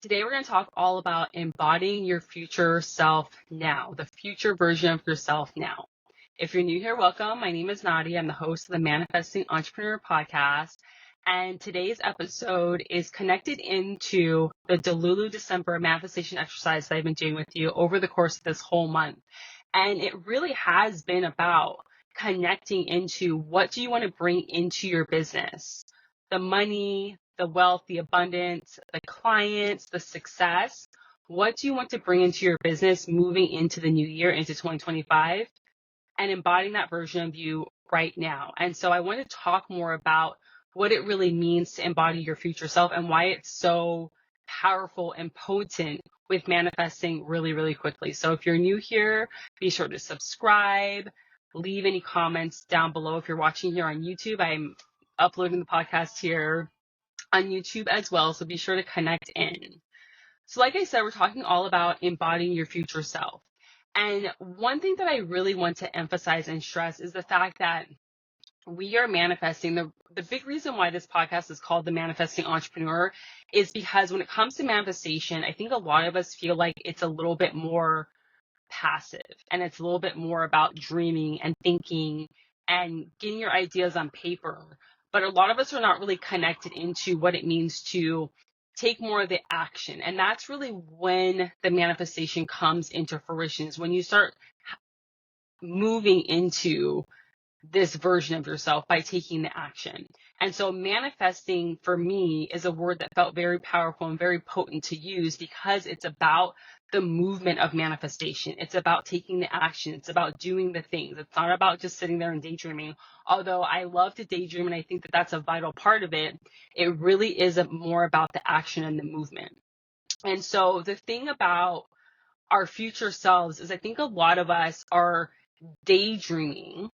Today, we're going to talk all about embodying your future self now, the future version of yourself now. If you're new here, welcome. My name is Nadia. I'm the host of the Manifesting Entrepreneur Podcast. And today's episode is connected into the DELULU December manifestation exercise that I've been doing with you over the course of this whole month. And it really has been about connecting into what do you want to bring into your business? The money, the wealth, the abundance, the clients, the success. What do you want to bring into your business moving into the new year, into 2025, and embodying that version of you right now? And so I want to talk more about what it really means to embody your future self and why it's so powerful and potent with manifesting really, really quickly. So if you're new here, be sure to subscribe, leave any comments down below. If you're watching here on YouTube, I'm uploading the podcast here on YouTube as well, so be sure to connect in. So like I said, we're talking all about embodying your future self. And one thing that I really want to emphasize and stress is the fact that we are manifesting. The big reason why this podcast is called the Manifesting Entrepreneur is because when it comes to manifestation, I think a lot of us feel like it's a little bit more passive and it's a little bit more about dreaming and thinking and getting your ideas on paper. But a lot of us are not really connected into what it means to take more of the action. And that's really when the manifestation comes into fruition, is when you start moving into this version of yourself by taking the action. And so manifesting for me is a word that felt very powerful and very potent to use because it's about the movement of manifestation. It's about taking the action. It's about doing the things. It's not about just sitting there and daydreaming. Although I love to daydream and I think that that's a vital part of it, it really is more about the action and the movement. And so the thing about our future selves is I think a lot of us are daydreaming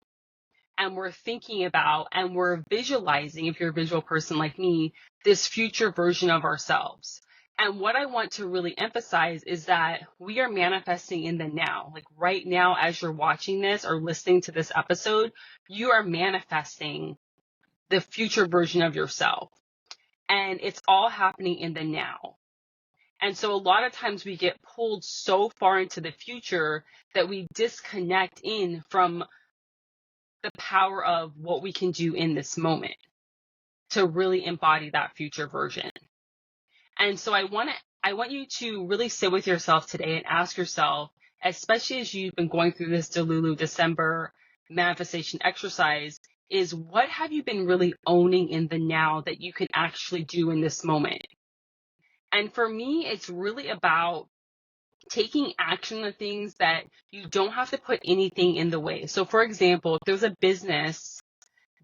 and we're thinking about and we're visualizing, if you're a visual person like me, this future version of ourselves. And what I want to really emphasize is that we are manifesting in the now. Like right now, as you're watching this or listening to this episode, you are manifesting the future version of yourself. And it's all happening in the now. And so a lot of times we get pulled so far into the future that we disconnect from the power of what we can do in this moment to really embody that future version. And so I want you to really sit with yourself today and ask yourself, especially as you've been going through this DELULU December manifestation exercise, is what have you been really owning in the now that you can actually do in this moment? And for me, it's really about taking action on things that you don't have to put anything in the way. So for example, if there's a business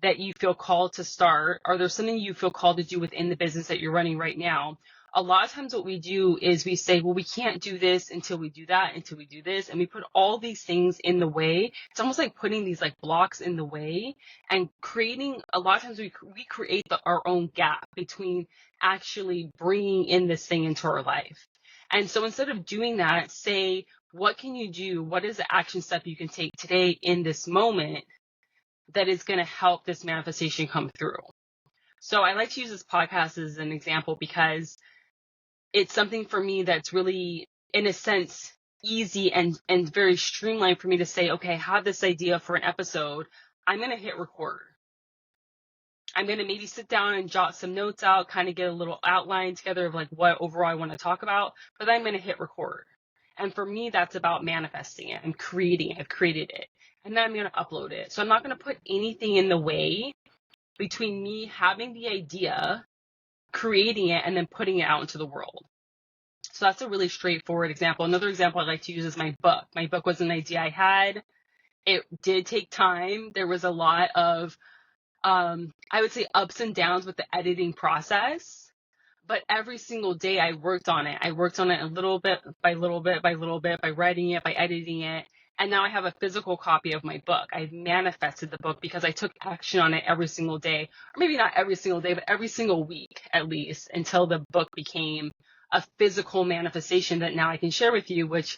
that you feel called to start, or there's something you feel called to do within the business that you're running right now, a lot of times what we do is we say, well, we can't do this until we do that, until we do this. And we put all these things in the way. It's almost like putting these like blocks in the way and creating, a lot of times we create our own gap between actually bringing in this thing into our life. And so instead of doing that, say, what can you do? What is the action step you can take today in this moment that is going to help this manifestation come through? So I like to use this podcast as an example because it's something for me that's really, in a sense, easy and very streamlined for me to say, okay, I have this idea for an episode. I'm going to hit record. I'm going to maybe sit down and jot some notes out, kind of get a little outline together of like what overall I want to talk about, but then I'm going to hit record. And for me, that's about manifesting it and creating it. I've created it. And then I'm going to upload it. So I'm not going to put anything in the way between me having the idea, creating it, and then putting it out into the world. So that's a really straightforward example. Another example I like to use is my book. My book was an idea I had. It did take time. There was a lot of I would say ups and downs with the editing process, but every single day I worked on it. I worked on it a little bit by little bit by little bit, by writing it, by editing it. And now I have a physical copy of my book. I've manifested the book because I took action on it every single day, or maybe not every single day, but every single week at least, until the book became a physical manifestation that now I can share with you, which,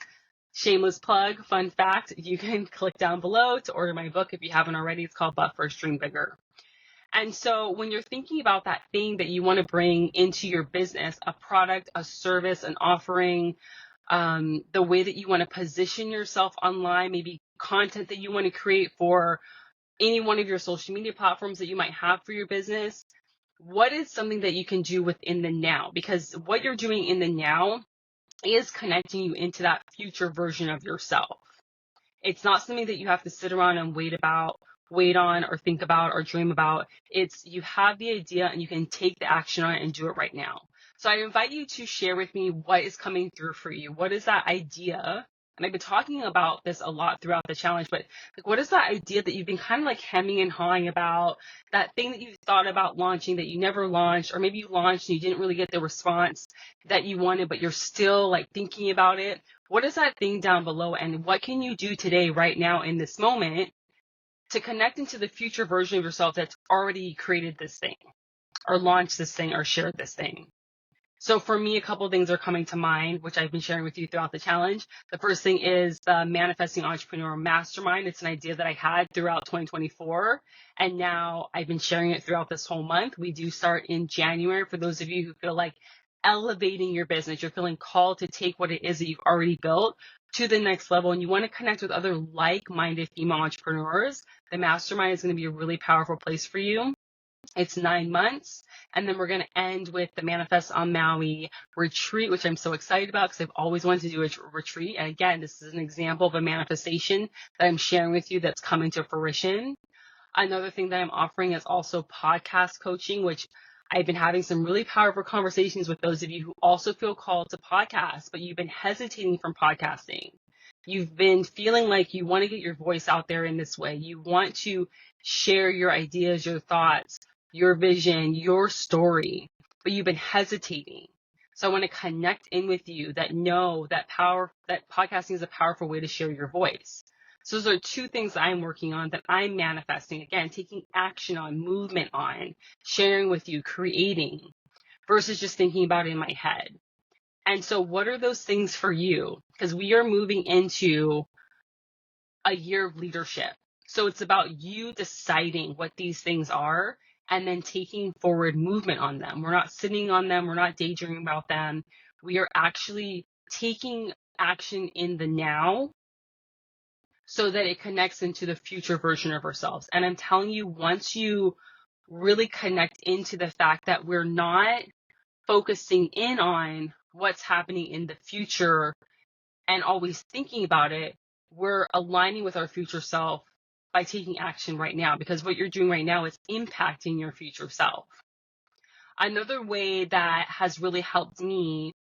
shameless plug, fun fact, you can click down below to order my book if you haven't already. It's called But First Dream Bigger. And so when you're thinking about that thing that you want to bring into your business, a product, a service, an offering, the way that you want to position yourself online, maybe content that you want to create for any one of your social media platforms that you might have for your business, what is something that you can do within the now? Because what you're doing in the now is connecting you into that future version of yourself. It's not something that you have to sit around and wait on, or think about, or dream about. It's you have the idea and you can take the action on it and do it right now. So I invite you to share with me what is coming through for you. What is that idea? And I've been talking about this a lot throughout the challenge, but like, what is that idea that you've been kind of like hemming and hawing about, that thing that you thought about launching that you never launched, or maybe you launched and you didn't really get the response that you wanted, but you're still like thinking about it? What is that thing down below, and what can you do today, right now, in this moment, to connect into the future version of yourself that's already created this thing, or launched this thing, or shared this thing? So for me, a couple of things are coming to mind, which I've been sharing with you throughout the challenge. The first thing is the Manifesting Entrepreneur Mastermind. It's an idea that I had throughout 2024, and now I've been sharing it throughout this whole month. We do start in January. For those of you who feel like elevating your business, you're feeling called to take what it is that you've already built to the next level, and you want to connect with other like-minded female entrepreneurs, the mastermind is going to be a really powerful place for you. It's 9 months. And then we're going to end with the Manifest on Maui retreat, which I'm so excited about because I've always wanted to do a retreat. And again, this is an example of a manifestation that I'm sharing with you that's coming to fruition. Another thing that I'm offering is also podcast coaching, which I've been having some really powerful conversations with those of you who also feel called to podcast, but you've been hesitating from podcasting. You've been feeling like you want to get your voice out there in this way. You want to share your ideas, your thoughts, your vision, your story, but you've been hesitating. So I want to connect in with you that know that podcasting is a powerful way to share your voice. So those are two things I'm working on, that I'm manifesting, again, taking action on, movement on, sharing with you, creating, versus just thinking about it in my head. And so what are those things for you? Because we are moving into a year of leadership. So it's about you deciding what these things are and then taking forward movement on them. We're not sitting on them. We're not daydreaming about them. We are actually taking action in the now so that it connects into the future version of ourselves. And I'm telling you, once you really connect into the fact that we're not focusing in on what's happening in the future and always thinking about it, we're aligning with our future self by taking action right now, because what you're doing right now is impacting your future self. Another way that has really helped me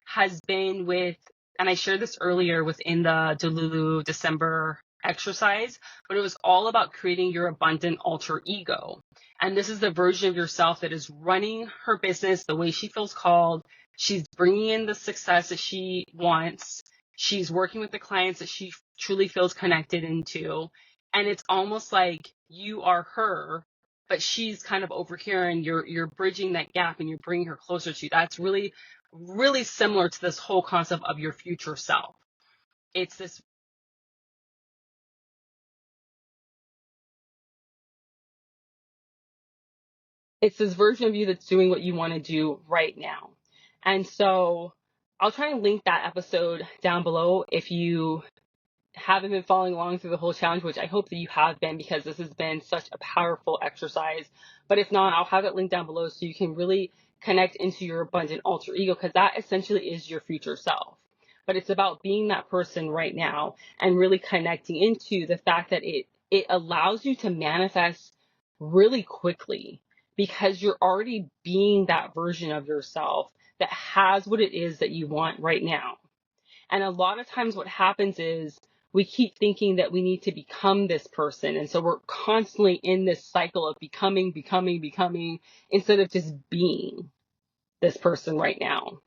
has been with, and I shared this earlier within the DELULU December exercise, but it was all about creating your abundant alter ego. And this is the version of yourself that is running her business the way she feels called. She's bringing in the success that she wants. She's working with the clients that she truly feels connected into. And it's almost like you are her, but she's kind of over here, and you're bridging that gap and you're bringing her closer to you. That's really, really similar to this whole concept of your future self. It's this version of you that's doing what you want to do right now. And so I'll try and link that episode down below if you haven't been following along through the whole challenge, which I hope that you have been, because this has been such a powerful exercise. But if not, I'll have it linked down below so you can really connect into your abundant alter ego, because that essentially is your future self. But it's about being that person right now and really connecting into the fact that it allows you to manifest really quickly, because you're already being that version of yourself that has what it is that you want right now. And a lot of times what happens is we keep thinking that we need to become this person. And so we're constantly in this cycle of becoming, instead of just being this person right now.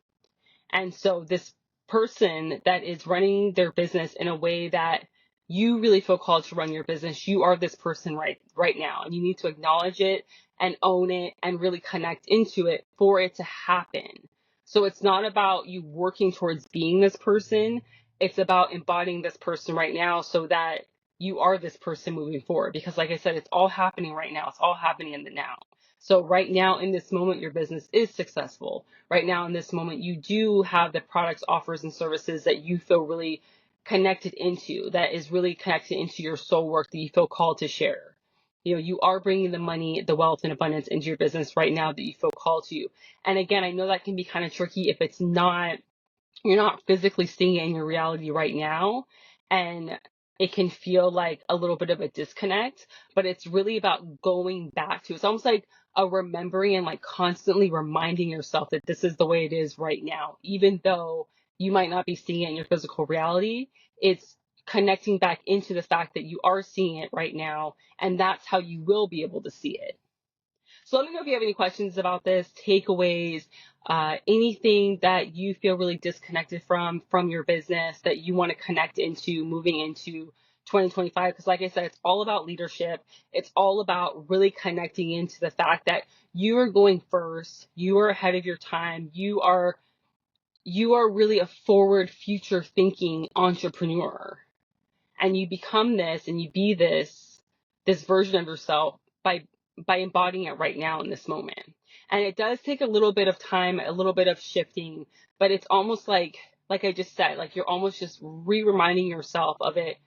And so this person that is running their business in a way that you really feel called to run your business, you are this person right now. And you need to acknowledge it and own it and really connect into it for it to happen. So it's not about you working towards being this person. It's about embodying this person right now so that you are this person moving forward. Because like I said, it's all happening right now. It's all happening in the now. So right now in this moment, your business is successful. Right now in this moment, you do have the products, offers, and services that you feel really connected into, that is really connected into your soul work that you feel called to share. You know, you are bringing the money, the wealth, and abundance into your business right now that you feel called to. And again, I know that can be kind of tricky if it's not, you're not physically seeing it in your reality right now. And it can feel like a little bit of a disconnect, but it's really about going back to, it's almost like a remembering and like constantly reminding yourself that this is the way it is right now. Even though you might not be seeing it in your physical reality, it's connecting back into the fact that you are seeing it right now. And that's how you will be able to see it. So let me know if you have any questions about this, takeaways, anything that you feel really disconnected from your business that you want to connect into moving into 2025. Because like I said, it's all about leadership. It's all about really connecting into the fact that you are going first. You are ahead of your time. You are really a forward, future thinking entrepreneur. And you become this and you be this version of yourself by embodying it right now in this moment. And it does take a little bit of time, a little bit of shifting, but it's almost like I just said, like you're almost just reminding yourself of it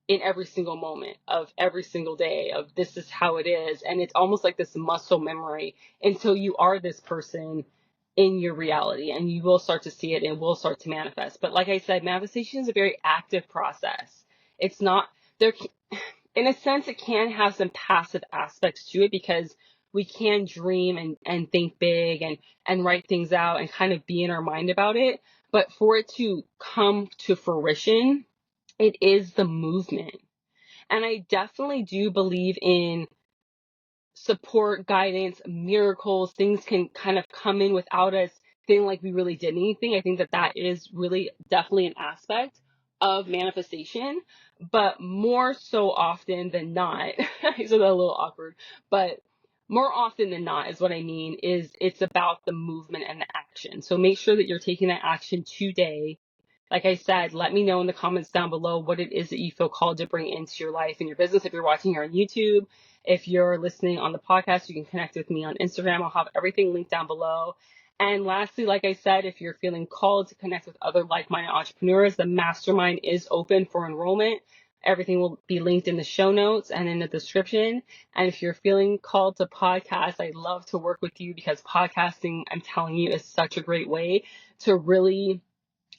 in every single moment of every single day of this is how it is. And it's almost like this muscle memory until you are this person in your reality, and you will start to see it and will start to manifest. But like I said, manifestation is a very active process. It's not there. In a sense, it can have some passive aspects to it because we can dream and think big and write things out and kind of be in our mind about it. But for it to come to fruition, it is the movement. And I definitely do believe in support, guidance, miracles. Things can kind of come in without us feeling like we really did anything. I think that is really definitely an aspect of manifestation, but more so often than not, I said that a little awkward, but more often than not is what I mean is it's about the movement and the action. So make sure that you're taking that action today. Like I said, let me know in the comments down below what it is that you feel called to bring into your life and your business. If you're watching here on YouTube, if you're listening on the podcast, you can connect with me on Instagram. I'll have everything linked down below. And lastly, like I said, if you're feeling called to connect with other like-minded entrepreneurs, the mastermind is open for enrollment. Everything will be linked in the show notes and in the description. And if you're feeling called to podcast, I'd love to work with you because podcasting, I'm telling you, is such a great way to really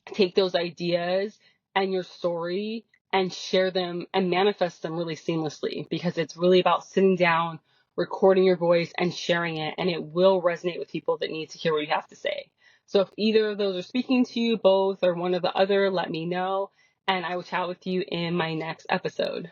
take those ideas and your story and share them and manifest them really seamlessly, because it's really about sitting down, recording your voice and sharing it, and it will resonate with people that need to hear what you have to say. So if either of those are speaking to you, both or one or the other, let me know, and I will chat with you in my next episode.